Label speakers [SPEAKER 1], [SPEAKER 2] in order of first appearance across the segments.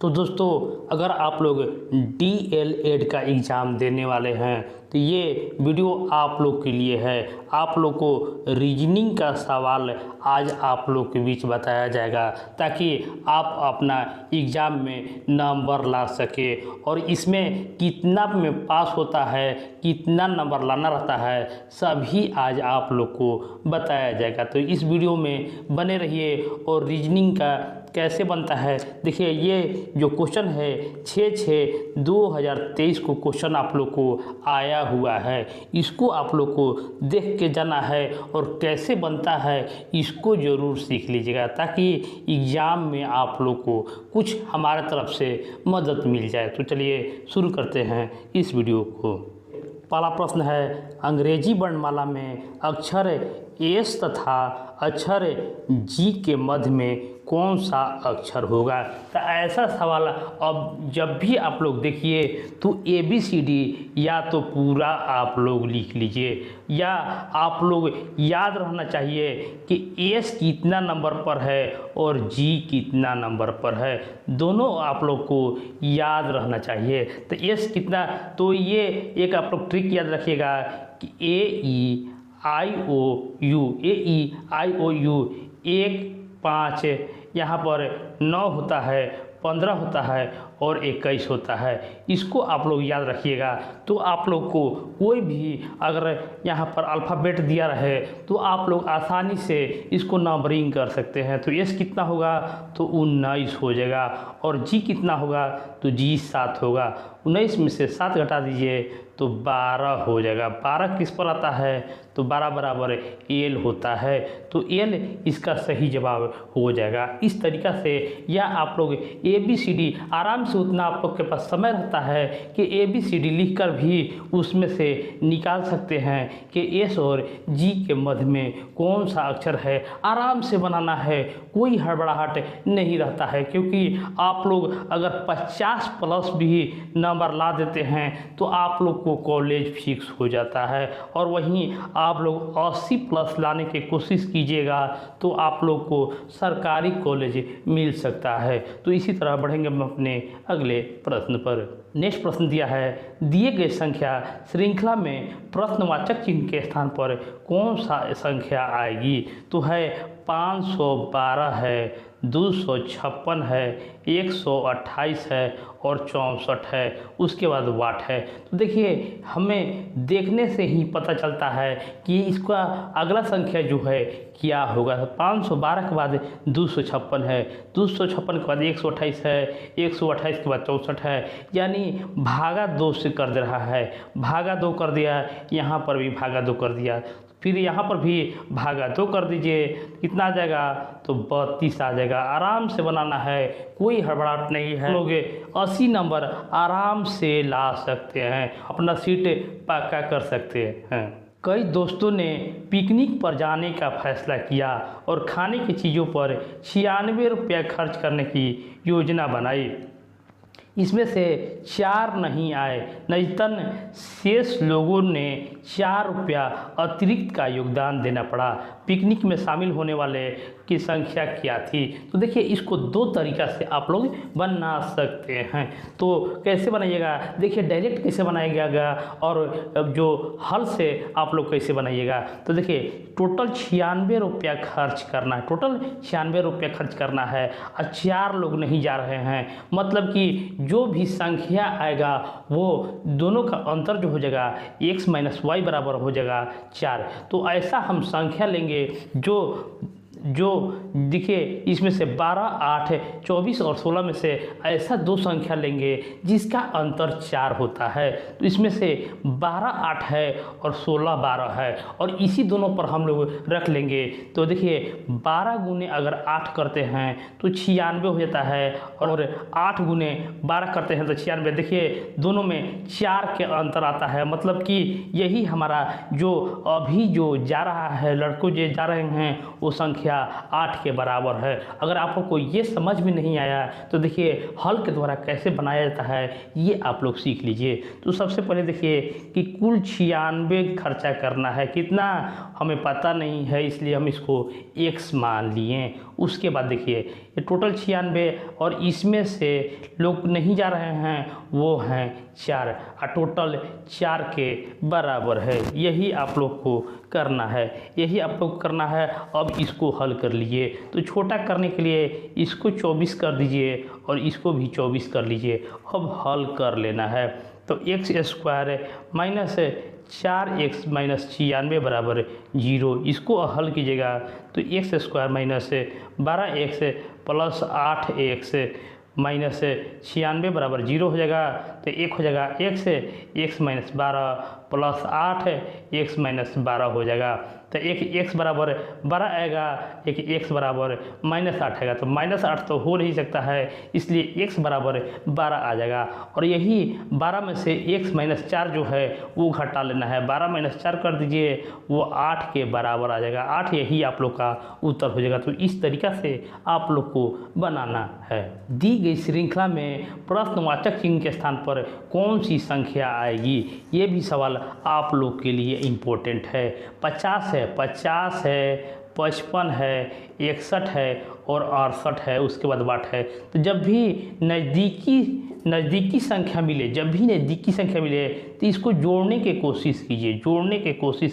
[SPEAKER 1] तो दोस्तों, अगर आप लोग DL ED का एग्ज़ाम देने वाले हैं तो ये वीडियो आप लोग के लिए है। आप लोग को रीजनिंग का सवाल आज आप लोग के बीच बताया जाएगा ताकि आप अपना एग्ज़ाम में नंबर ला सके। और इसमें कितना में पास होता है, कितना नंबर लाना रहता है, सभी आज आप लोग को बताया जाएगा। तो इस वीडियो में बने रहिए। और रीजनिंग का कैसे बनता है, देखिए ये जो क्वेश्चन है 6/6/2023 को क्वेश्चन आप लोग को आया हुआ है। इसको आप लोग को देख के जाना है और कैसे बनता है इसको ज़रूर सीख लीजिएगा ताकि एग्ज़ाम में आप लोग को कुछ हमारे तरफ से मदद मिल जाए। तो चलिए शुरू करते हैं इस वीडियो को। पहला प्रश्न है, अंग्रेजी वर्णमाला में अक्षर एस तथा अक्षर जी के मध्य में कौन सा अक्षर होगा। तो ऐसा सवाल अब जब भी आप लोग देखिए तो ABCD या तो पूरा आप लोग लिख लीजिए या आप लोग याद रहना चाहिए कि एस कितना नंबर पर है और जी कितना नंबर पर है, दोनों आप लोग को याद रहना चाहिए। तो एस कितना, तो ये एक आप लोग ट्रिक याद रखिएगा कि AEIOU 1 5 यहाँ पर 9 होता है, 15 होता है और 21 होता है। इसको आप लोग याद रखिएगा। तो आप लोग को कोई भी अगर यहाँ पर अल्फ़ाबेट दिया रहे तो आप लोग आसानी से इसको नंबरिंग कर सकते हैं। तो एस कितना होगा तो 19 हो जाएगा और जी कितना होगा तो जी 7 होगा। 19 में से 7 घटा दीजिए तो 12 हो जाएगा। 12 किस पर आता है तो 12 बराबर एल होता है। तो एल इसका सही जवाब हो जाएगा। इस तरीक़ा से या आप लोग ABCD आराम से, उतना आप लोग के पास समय रहता है कि ABCD लिखकर भी उसमें से निकाल सकते हैं कि एस और जी के मध्य में कौन सा अक्षर है। आराम से बनाना है, कोई हड़बड़ाहट नहीं रहता है, क्योंकि आप लोग अगर 50+ भी नंबर ला देते हैं तो आप लोग को कॉलेज फिक्स हो जाता है। और वहीं आप लोग 80+ लाने की कोशिश कीजिएगा तो आप लोग को सरकारी कॉलेज मिल सकता है। तो इसी तरह बढ़ेंगे हम अपने अगले प्रश्न पर। नेक्स्ट प्रश्न दिया है, दिए गए संख्या श्रृंखला में प्रश्नवाचक चिन्ह के स्थान पर कौन सा संख्या आएगी। तो है 512 है, 256 है, 128 है और 64 है, उसके बाद वाट है। तो देखिए हमें देखने से ही पता चलता है कि इसका अगला संख्या जो है क्या होगा। 512 के बाद 256 है, 256 के बाद 128 है, 128 के बाद 64 है, यानी भागा 2 से कर दे रहा है। भागा 2 कर दिया, यहाँ पर भी भागा 2 कर दिया, फिर यहाँ पर भी भागा 2 कर दीजिए, कितना आ जाएगा तो 32 आ जाएगा। आराम से बनाना है, कोई हड़बड़ाहट नहीं है। लोग 80 नंबर आराम से ला सकते हैं, अपना सीट पक्का कर सकते हैं। कई दोस्तों ने पिकनिक पर जाने का फैसला किया और खाने की चीज़ों पर 96 रुपया खर्च करने की योजना बनाई। इसमें से 4 नहीं आए, नतीजतन शेष लोगों ने 4 रुपया अतिरिक्त का योगदान देना पड़ा। पिकनिक में शामिल होने वाले की संख्या क्या थी। तो देखिए इसको 2 तरीक़ा से आप लोग बना सकते हैं। तो कैसे बनाइएगा, देखिए डायरेक्ट कैसे बनाइएगा और जो हल से आप लोग कैसे बनाइएगा। तो देखिए टोटल 96 रुपया खर्च करना है, टोटल 96 रुपया खर्च करना है और 4 लोग नहीं जा रहे हैं, मतलब कि जो भी संख्या आएगा वो दोनों का अंतर जो हो जाएगा x - y बराबर हो जाएगा 4। तो ऐसा हम संख्या लेंगे जो देखिए इसमें से 12, 8, 24 और 16 में से ऐसा 2 संख्या लेंगे जिसका अंतर 4 होता है। तो इसमें से 12 8 है और 16 12 है और इसी दोनों पर हम लोग रख लेंगे। तो देखिए 12 गुने अगर 8 करते हैं तो 96 हो जाता है और 8 गुने 12 करते हैं तो 96। देखिए दोनों में 4 के अंतर आता है, मतलब कि यही हमारा जो अभी जो जा रहा है, लड़कों जो जा रहे हैं वो संख्या 8 के बराबर है। अगर आपको को ये समझ में नहीं आया तो देखिए हल के द्वारा कैसे बनाया जाता है ये आप लोग सीख लीजिए। तो सबसे पहले देखिए कि कुल 96 खर्चा करना है, कितना हमें पता नहीं है इसलिए हम इसको x मान लिए। उसके बाद देखिए ये टोटल 96 और इसमें से लोग नहीं जा रहे हैं वो हैं 4 और टोटल 4 के बराबर है। यही आप लोग को करना है, यही आप लोग करना है। अब इसको हल कर लीजिए, तो छोटा करने के लिए इसको 24 कर दीजिए और इसको भी 24 कर लीजिए। अब हल कर लेना है, तो x square minus 4x minus 96 बराबर 0। इसको हल कीजिएगा तो x square minus 12x plus 8x minus 96 बराबर 0 हो जाएगा। तो एक हो जाएगा x minus 12 plus 8 x minus 12 हो जाएगा। तो एक x बराबर 12 आएगा, एक x बराबर माइनस 8 आएगा। तो माइनस 8 तो हो नहीं सकता है, इसलिए x बराबर 12 आ जाएगा। और यही 12 में से x माइनस 4 जो है वो घटा लेना है। 12 माइनस 4 कर दीजिए, वो 8 के बराबर आ जाएगा। 8 यही आप लोग का उत्तर हो जाएगा। तो इस तरीक़ा से आप लोग को बनाना है। दी गई श्रृंखला में प्रश्नवाचक चिन्ह के स्थान पर कौन सी संख्या आएगी, ये भी सवाल आप लोग के लिए इम्पोर्टेंट है। 50 है, 55 है, 61 है और 68 है, उसके बाद 8 है। तो जब भी नज़दीकी संख्या मिले, तो इसको जोड़ने की कोशिश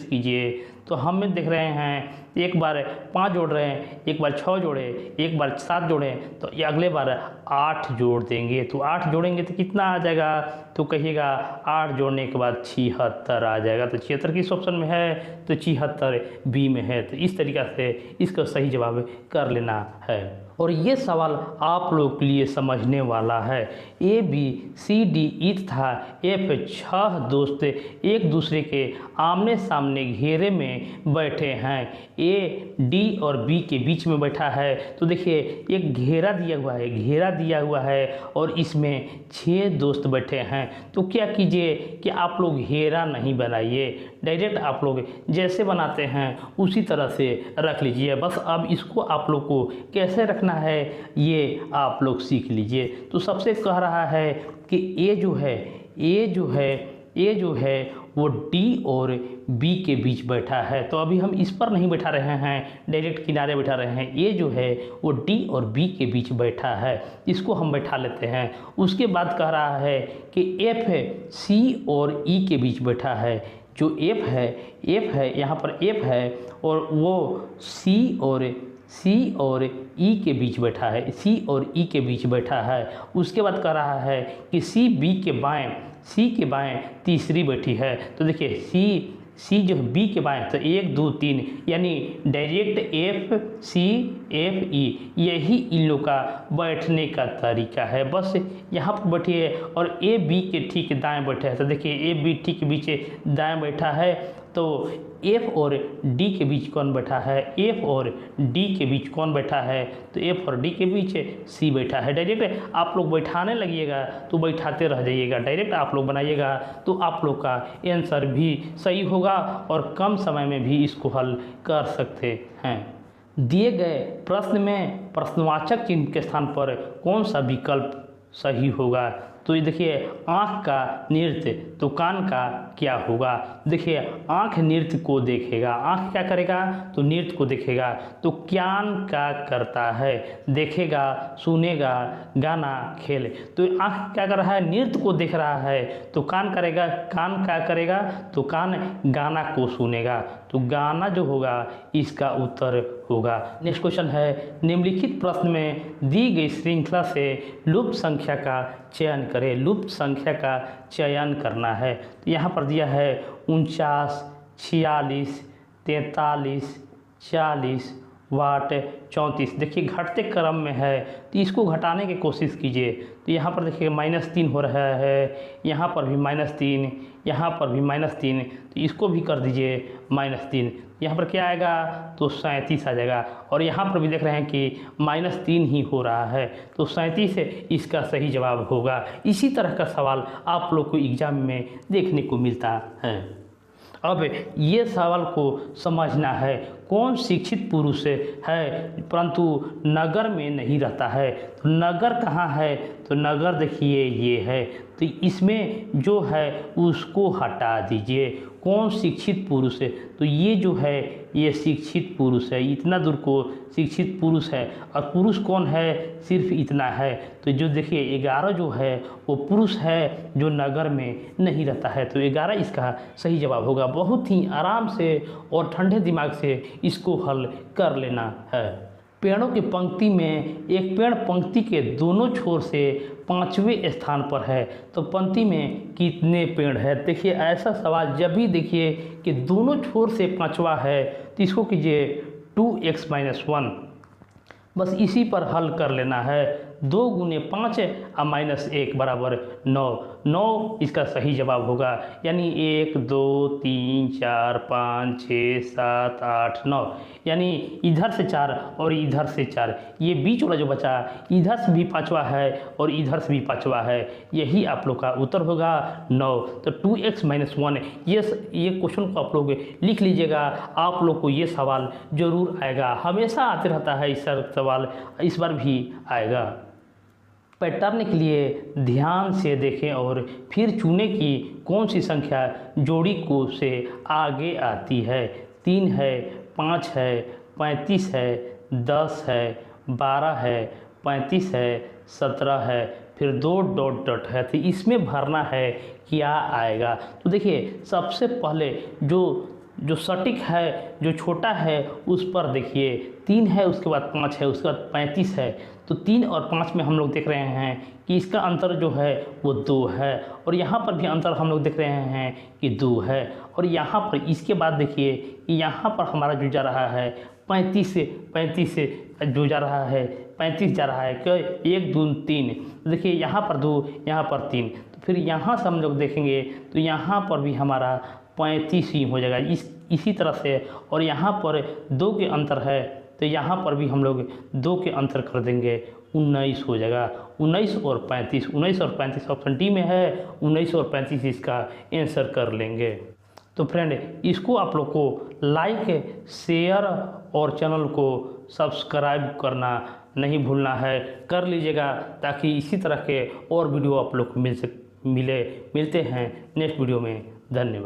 [SPEAKER 1] कीजिए। तो हम देख रहे हैं एक बार 5 जोड़ रहे हैं, एक बार 6 जोड़े, एक बार 7 जोड़े, तो ये अगले बार 8 जोड़ देंगे। तो 8 जोड़ेंगे तो कितना आ जाएगा, तो कहिएगा 8 जोड़ने के बाद 76 आ जाएगा। तो 76 किस ऑप्शन में है, तो 76 बी में है। तो इस तरीक़ा से इसका सही जवाब कर लेना है। और ये सवाल आप लोग के लिए समझने वाला है। A B C D E तथा एफ 6 दोस्त एक दूसरे के आमने सामने घेरे में बैठे हैं। ए डी और बी के बीच में बैठा है। तो देखिए एक घेरा दिया हुआ है और इसमें 6 दोस्त बैठे हैं। तो क्या कीजिए कि आप लोग घेरा नहीं बनाइए, डायरेक्ट आप लोग जैसे बनाते हैं उसी तरह से रख लीजिए। बस अब इसको आप लोग को कैसे रखना है ये आप लोग सीख लीजिए। तो सबसे कह रहा है कि ए जो है वो डी और बी के बीच बैठा है। तो अभी हम इस पर नहीं बैठा रहे हैं, डायरेक्ट किनारे बैठा रहे हैं। ए जो है वो डी और बी के बीच बैठा है, इसको हम बैठा लेते हैं। उसके बाद कह रहा है कि एफ सी और ई के बीच बैठा है। जो एफ है यहाँ पर एफ है और वो सी और ई के बीच बैठा है। उसके बाद कह रहा है कि सी के बाएं तीसरी बैठी है। तो देखिए सी जो बी के बाएं, तो 1 2 3 यानी direct F C F E, यही इन लोग का बैठने का तरीका है। बस यहाँ पर बैठिए और ए बी के ठीक दाएं बैठे हैं। तो देखिए ए बी ठीक के बीच दाएं बैठा है। तो एफ और डी के बीच कौन बैठा है, एफ और डी के बीच कौन बैठा है, तो एफ और डी के बीच सी बैठा है। डायरेक्ट आप लोग बैठाने लगिएगा तो बैठाते रह जाइएगा, डायरेक्ट आप लोग बनाइएगा तो आप लोग का आंसर भी सही होगा और कम समय में भी इसको हल कर सकते हैं। दिए गए प्रश्न में प्रश्नवाचक चिन्ह के स्थान पर कौन सा विकल्प सही होगा। तो ये देखिए आँख का नृत्य, तो कान का क्या होगा। देखिए आँख नृत्य को देखेगा, आँख क्या करेगा, तो नृत्य को देखेगा। तो कान का करता है, देखेगा, सुनेगा, गाना, खेले। तो आँख क्या कर रहा है, नृत्य को देख रहा है। तो कान करेगा, कान क्या करेगा, तो कान गाना को सुनेगा। तो गाना जो होगा इसका उत्तर होगा। नेक्स्ट क्वेश्चन है, निम्नलिखित प्रश्न में दी गई श्रृंखला से लुप्त संख्या का चयन करें। लुप्त संख्या का चयन करना है। तो यहाँ पर दिया है 49, 46, 43, 40, 34। देखिए घटते क्रम में है तो इसको घटाने की कोशिश कीजिए। तो यहाँ पर देखिए -3 हो रहा है, यहाँ पर भी -3, यहाँ पर भी -3, तो इसको भी कर दीजिए -3। यहाँ पर क्या आएगा, तो 37 आ जाएगा। और यहाँ पर भी देख रहे हैं कि -3 ही हो रहा है, तो 37 इसका सही जवाब होगा। इसी तरह का सवाल आप लोग को एग्जाम में देखने को मिलता है। अब ये सवाल को समझना है, कौन शिक्षित पुरुष है परंतु नगर में नहीं रहता है। तो नगर कहाँ है, तो नगर देखिए ये है, तो इसमें जो है उसको हटा दीजिए। कौन शिक्षित पुरुष है, तो ये जो है ये शिक्षित पुरुष है, इतना दूर को शिक्षित पुरुष है। और पुरुष कौन है, सिर्फ इतना है। तो जो देखिए 11 जो है वो पुरुष है जो नगर में नहीं रहता है। तो 11 इसका सही जवाब होगा। बहुत ही आराम से और ठंडे दिमाग से इसको हल कर लेना है। पेड़ों की पंक्ति में एक पेड़ पंक्ति के दोनों छोर से 5वें स्थान पर है, तो पंक्ति में कितने पेड़ है। देखिए ऐसा सवाल जब भी देखिए कि दोनों छोर से 5वां है तो इसको कीजिए 2x - 1, बस इसी पर हल कर लेना है। 2 × 5 - 1 बराबर 9। 9 इसका सही जवाब होगा, यानी 1 2 3 4 5 6 7 8 9, यानी इधर से 4 और इधर से 4, ये बीच वाला जो बचा इधर से भी 5वां है और इधर से भी 5वां है, यही आप लोग का उत्तर होगा 9। तो 2x - 1 ये क्वेश्चन को आप लोग लिख लीजिएगा। आप लोग को ये सवाल जरूर आएगा, हमेशा आते रहता है इस सवाल, इस बार भी आएगा। पैटर्न के लिए ध्यान से देखें और फिर चुनें कि कौन सी संख्या जोड़ी को से आगे आती है। 3 है, 5 है, 35 है, 10 है, 12 है, 35 है, 17 है, फिर 2 डॉट डॉट है। तो इसमें भरना है क्या आएगा। तो देखिए सबसे पहले जो सटीक है, जो छोटा है उस पर देखिए 3 है, उसके बाद 5 है, उसके बाद 35 है। तो 3 और 5 में हम लोग देख रहे हैं कि इसका अंतर जो है वो 2 है, और यहाँ पर भी अंतर हम लोग देख रहे हैं कि 2 है। और यहाँ पर इसके बाद देखिए कि यहाँ पर हमारा जो जा रहा है 35 से जो जा रहा है 35 जा रहा है कि 1 2 3। तो देखिए यहाँ पर 2, यहाँ पर 3, तो फिर यहाँ से हम लोग देखेंगे तो यहाँ पर भी हमारा 35 ही हो जाएगा इसी तरह से। और यहाँ पर 2 के अंतर है, तो यहाँ पर भी हम लोग 2 के अंतर कर देंगे, 19 हो जाएगा। 19 और 35 ऑप्शन डी में है, 19 और 35 इसका आंसर कर लेंगे। तो फ्रेंड इसको आप लोग को लाइक, शेयर और चैनल को सब्सक्राइब करना नहीं भूलना है, कर लीजिएगा, ताकि इसी तरह के और वीडियो आप लोग को मिलते हैं नेक्स्ट वीडियो में। धन्यवाद।